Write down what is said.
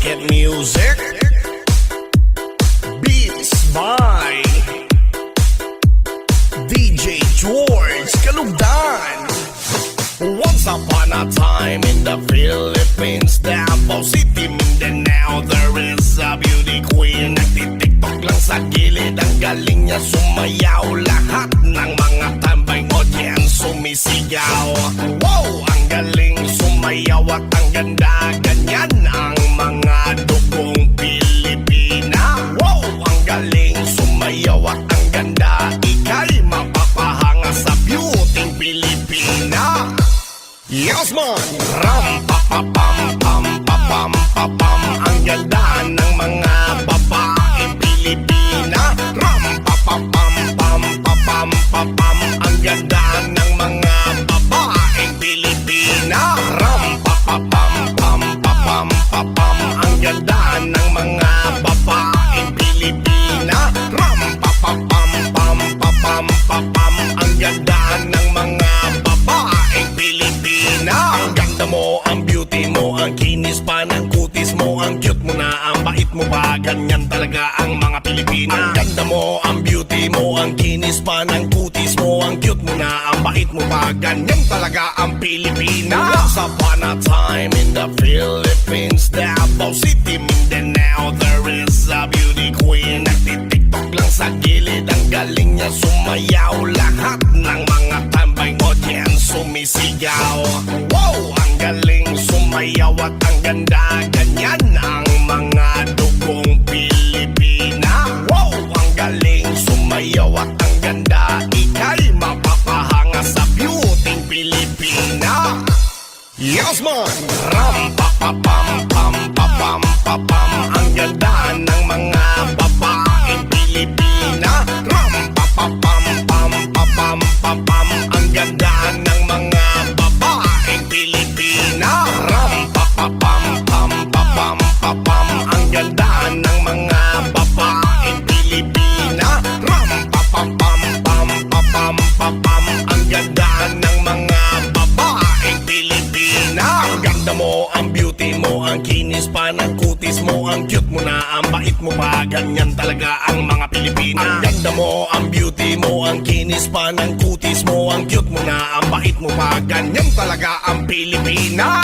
Wicked music, beats by DJ George Kalugdan. Once upon a time in the Philippines, Davao City, Mindanao, there is a beauty queen. Nagtitiktok lang sa gilid, ang galing niya sumayaw. Lahat ng mga tambay audience sumisigaw. Wow, ang galing sumayaw at ang ganda. Ganyan ang mga dugong Pilipina. Wow, ang galing sumayaw at ang ganda. Ika'y mapapahanga sa beauty Pilipina. Yes man! Ram pa pa pam pam pa pam pa pam. Ang ganda ng mga babaeng Pilipina. Ram pa pa pam pam pa pam pa pam. Ang ganda ng mga babaeng Pilipina. Ram pa pa pam pam pa pam pa pam. Ang ganda ng mga babaeng Pilipina. Ram pa pa pam pam pa pam pa pam. Ang ganda ng mga babaeng Pilipina. Ang ganda mo, ang beauty mo, ang kinis pa ng kutis mo, ang cute mo na, ang bait mo pa, ganyan talaga ang mga Pilipina. Ang ganda mo, ang beauty mo, ang kinis pa ng kutis mo, ang cute mo na, ang bait mo pa, ganyan talaga ang Pilipina. Once upon a time in the Philippines, Davao City, Mindanao, there is a beauty queen. Nagtitiktok lang sa gilid, ang galing niya sumayaw. Lahat ng mga tambay audience sumisigaw. Wow, ang galing sumayaw at ang ganda. Ganyan ang mga dugong Pilipina. Wow, ang galing sumayaw at ang ganda. Ika'y mapapahanga sa beauty Pilipina. Yes man! Ram pa pa pam pam pa pam pa pam. Ang ganda ng mga babaeng Pilipina. Ram pa pa pam pam pa pam pa pam. Ang ganda ng mga babaeng Pilipina. Ram pa pa pam pam pa pam pa pam. Ang ganda ng mga babaeng Pilipina. Ram pa pa pam pam pa pam pa pam. Ang ganda ng mga babaeng Pilipina. Ang ganda mo, ang beauty mo, ang kinis pa ng kutis mo, ang cute mo na, ang bait mo pa, ganyan talaga ang mga Pilipina. Ang ganda mo, ang beauty mo, ang kinis pa ng kutis mo, ang cute mo na, ang bait mo pa, ganyan talaga ang Pilipina.